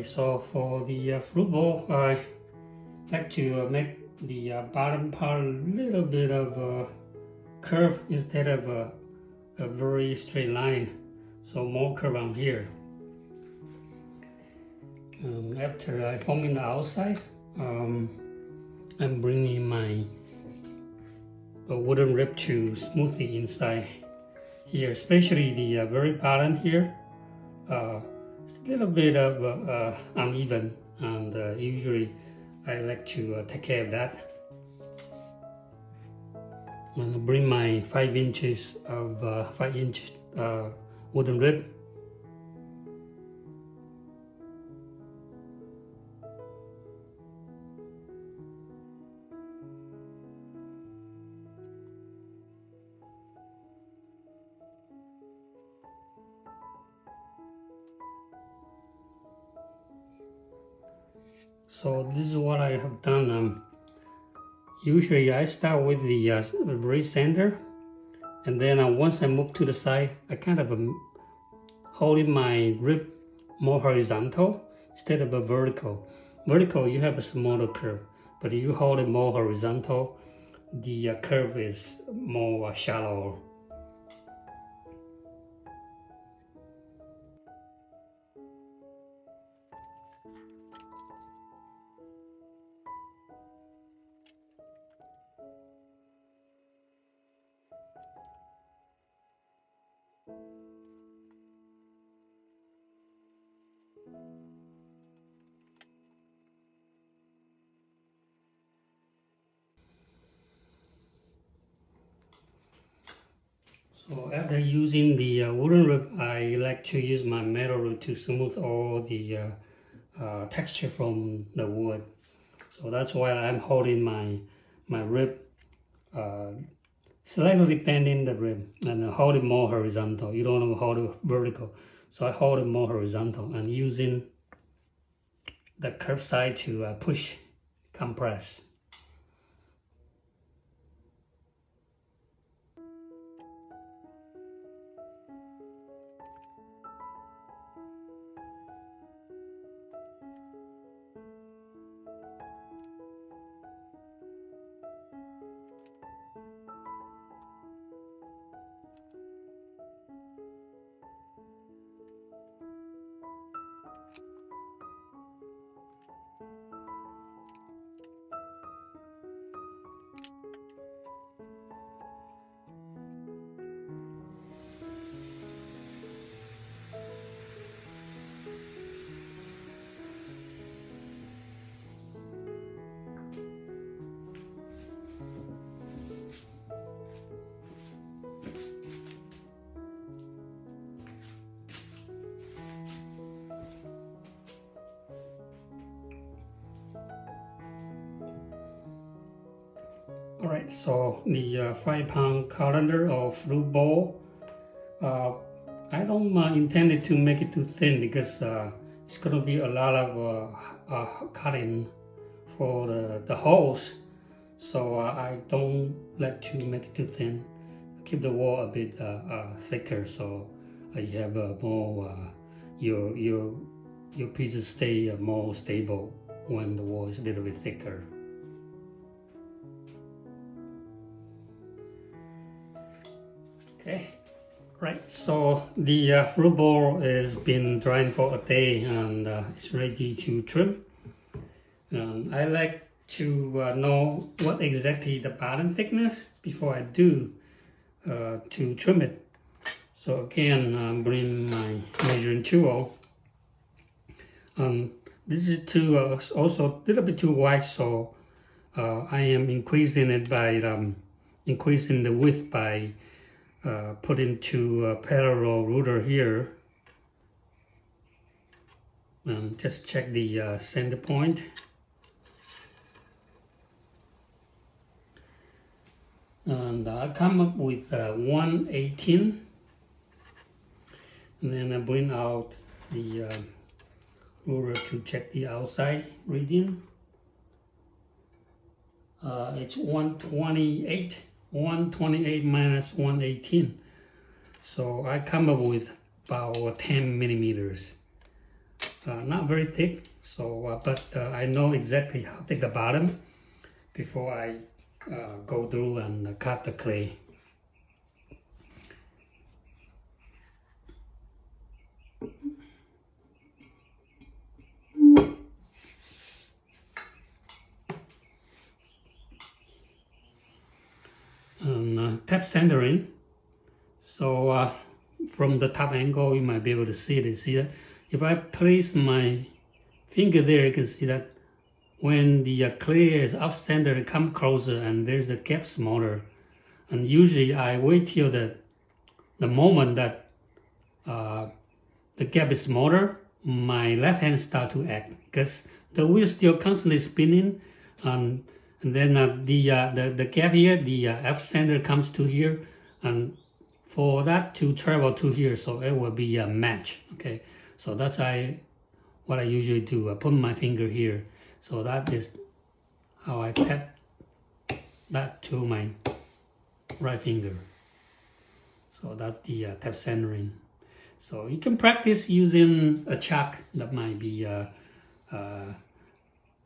so for the fruit bowl, I like to make the bottom part a little bit of a curve instead of a very straight line, so more curve on here. After I forming the outside, I'm bringing my wooden rib to smooth the inside here, especially the very bottom here. It's a little bit of uneven, and usually I like to take care of that. I'm gonna bring my 5 inches of 5-inch wooden rib. So this is what I have done. Usually I start with the very center, and then once I move to the side, I kind of holding my rib more horizontal instead of a vertical. Vertical, you have a smaller curve, but if you hold it more horizontal, the curve is more shallow. So after using the wooden rib, I like to use my metal rib to smooth all the texture from the wood. So that's why I'm holding my rib, slightly bending the rib and hold it more horizontal. You don't want to hold it vertical. So I hold it more horizontal and using the curved side to push, compress. Alright, so the 5-pound colander or fruit bowl, I don't intend it to make it too thin because it's going to be a lot of cutting for the holes. So I don't like to make it too thin. Keep the wall a bit thicker, so you have more your pieces stay more stable when the wall is a little bit thicker. Okay, right, so the fruit bowl has been drying for a day and it's ready to trim. I like to know what exactly the bottom thickness before I do to trim it. So again, bring my measuring tool. This is also a little bit too wide, so I am increasing it by increasing the width by putting two parallel ruler here. Just check the center point. And I come up with 1/18. And then I bring out the ruler to check the outside reading. It's 128. 128 minus 118. So I come up with about 10 millimeters. not very thick, so but I know exactly how thick the bottom before I go through and cut the clay. Tap centering. So from the top angle, you might be able to see it. See that if I place my finger there, you can see that when the clay is off center, it comes closer and there's a gap smaller. And usually I wait till the moment that the gap is smaller, my left hand start to act, because the wheel still constantly spinning, and then the gap here, the F center comes to here, and for that to travel to here, so it will be a match. Okay, so that's what I usually do. I put my finger here, so that is how I tap that to my right finger. So that's the tap centering. So you can practice using a chalk. That might be a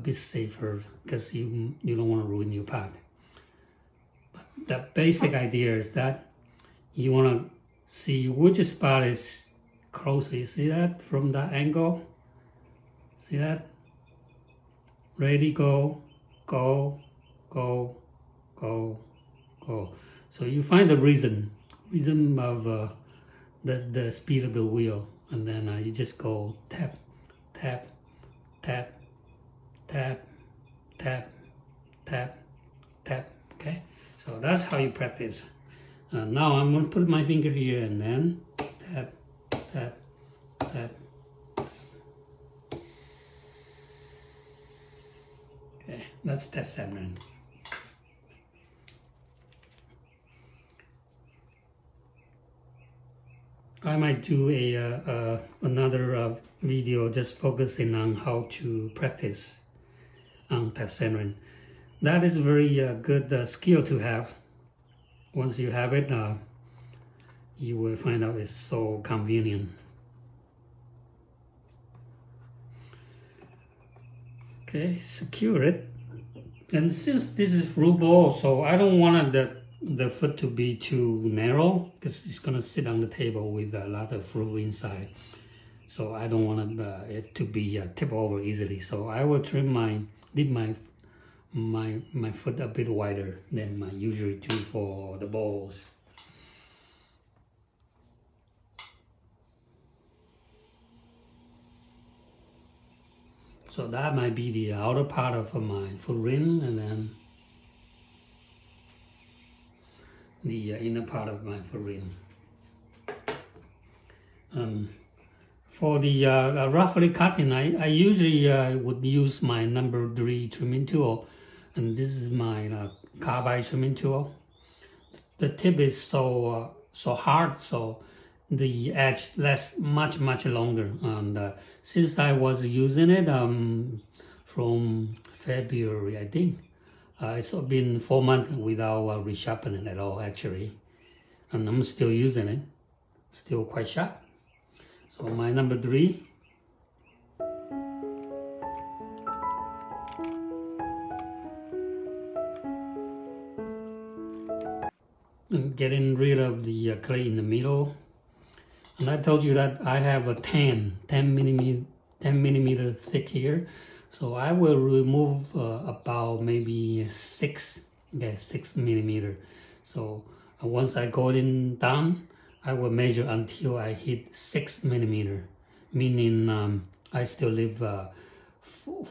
bit safer, because you don't want to ruin your pot. But the basic idea is that you want to see which spot is closer. You see that from that angle? See that? Ready, go, go, go, go, go. So you find the rhythm of the speed of the wheel, and then you just go tap, tap, tap, tap, tap, tap, tap. Okay, so that's how you practice. Now I'm going to put my finger here and then tap, tap, tap. Okay, that's tap centering. I might do another video just focusing on how to practice on tap centering. That is a very good skill to have. Once you have it, you will find out it's so convenient. Okay, secure it. And since this is fruit bowl, so I don't want the foot to be too narrow, because it's gonna sit on the table with a lot of fruit inside. So I don't want it to be tip over easily. So I will leave my foot a bit wider than I usually do for the bowls. So that might be the outer part of my foot ring, and then the inner part of my foot ring. For the roughly cutting, I usually would use my number 3 trimming tool, and this is my carbide trimming tool. The tip is so hard, so the edge lasts much longer. And since I was using it from February, I think, it's been 4 months without resharpening at all, actually, and I'm still using it, still quite sharp. So my number 3. And getting rid of the clay in the middle. And I told you that I have a 10 millimeter thick here. So I will remove about maybe 6 millimeter. So once I go down, I will measure until I hit 6 millimeter, meaning I still leave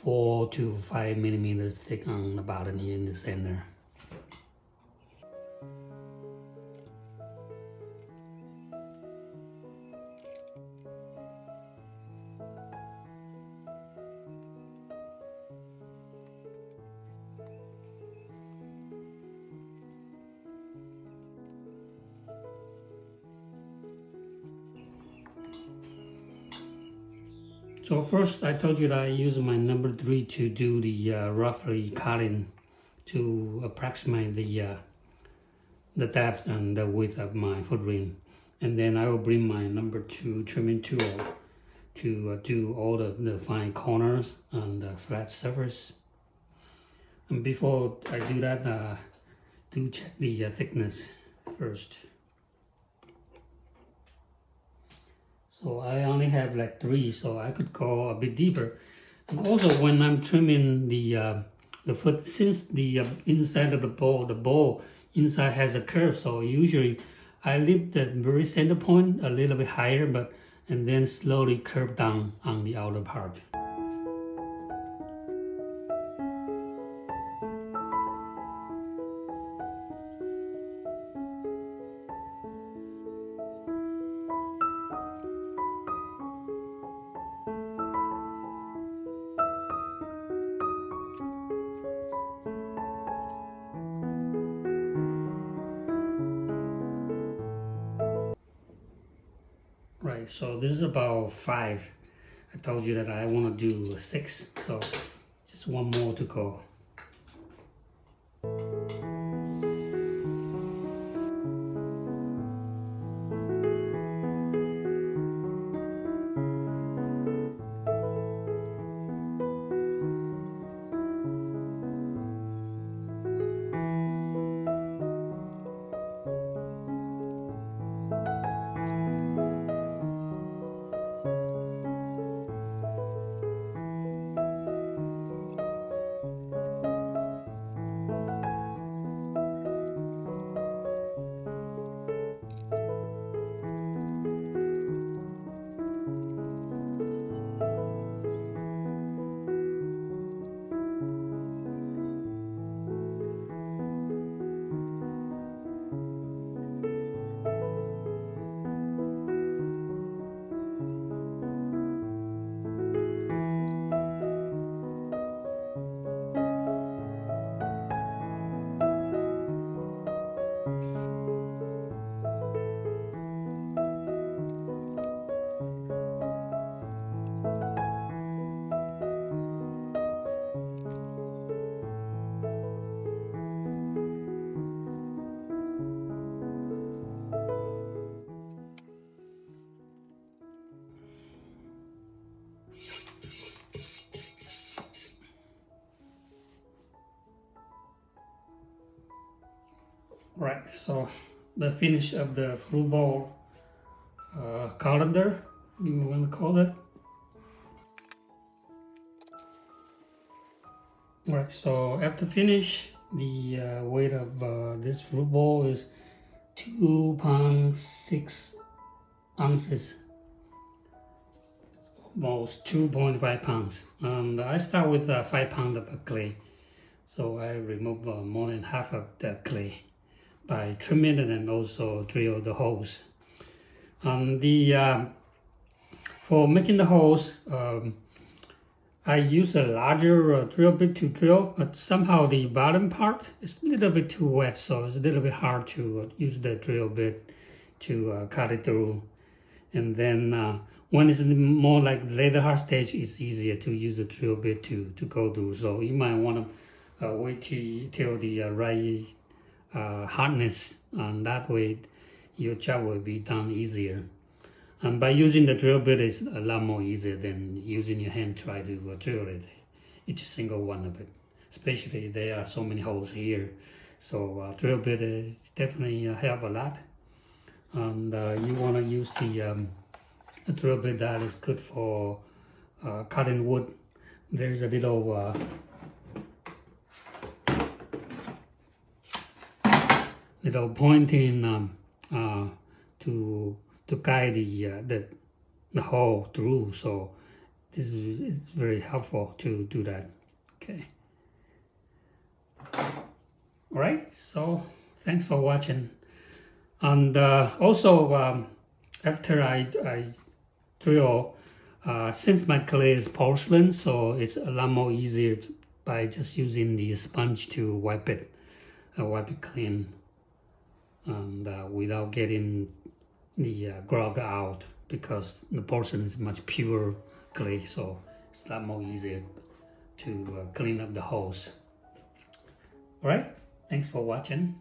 4 to 5 millimeters thick on the bottom here in the center. So first, I told you that I use my number 3 to do the roughly cutting to approximate the depth and the width of my foot ring, and then I will bring my number 2 trimming tool to do all the fine corners and the flat surface. And before I do that, do check the thickness first. So I only have like 3, so I could go a bit deeper. And also, when I'm trimming the foot, since the inside of the bowl inside has a curve, so usually I leave the very center point a little bit higher, and then slowly curve down on the outer part. Right, so this is about 5. I told you that I want to do 6, so just one more to go. Right, so the finish of the fruit bowl colander, you want to call it. Right, so after finish, the weight of this fruit bowl is 2 pounds 6 ounces. It's almost 2.5 pounds. And I start with 5 pounds of clay. So I remove more than half of the clay by trimming it and also drill the holes. For making the holes, I use a larger drill bit to drill, but somehow the bottom part is a little bit too wet, so it's a little bit hard to use the drill bit to cut it through. And then when it's more like later hard stage, it's easier to use the drill bit to go through. So you might want to wait till the right hardness, and that way your job will be done easier. And by using the drill bit is a lot more easier than using your hand try to drill it, each single one of it. Especially there are so many holes here, so drill bit is definitely help a lot. And you want to use the drill bit that is good for cutting wood. There's a little little pointing to guide the hole through, so this is very helpful to do that. Okay. All right, so thanks for watching. And also after I drill, since my clay is porcelain, so it's a lot more easier by just using the sponge to wipe it clean, and without getting the grog out, because the porcelain is much pure clay, so it's a lot more easier to clean up the holes. All right, thanks for watching.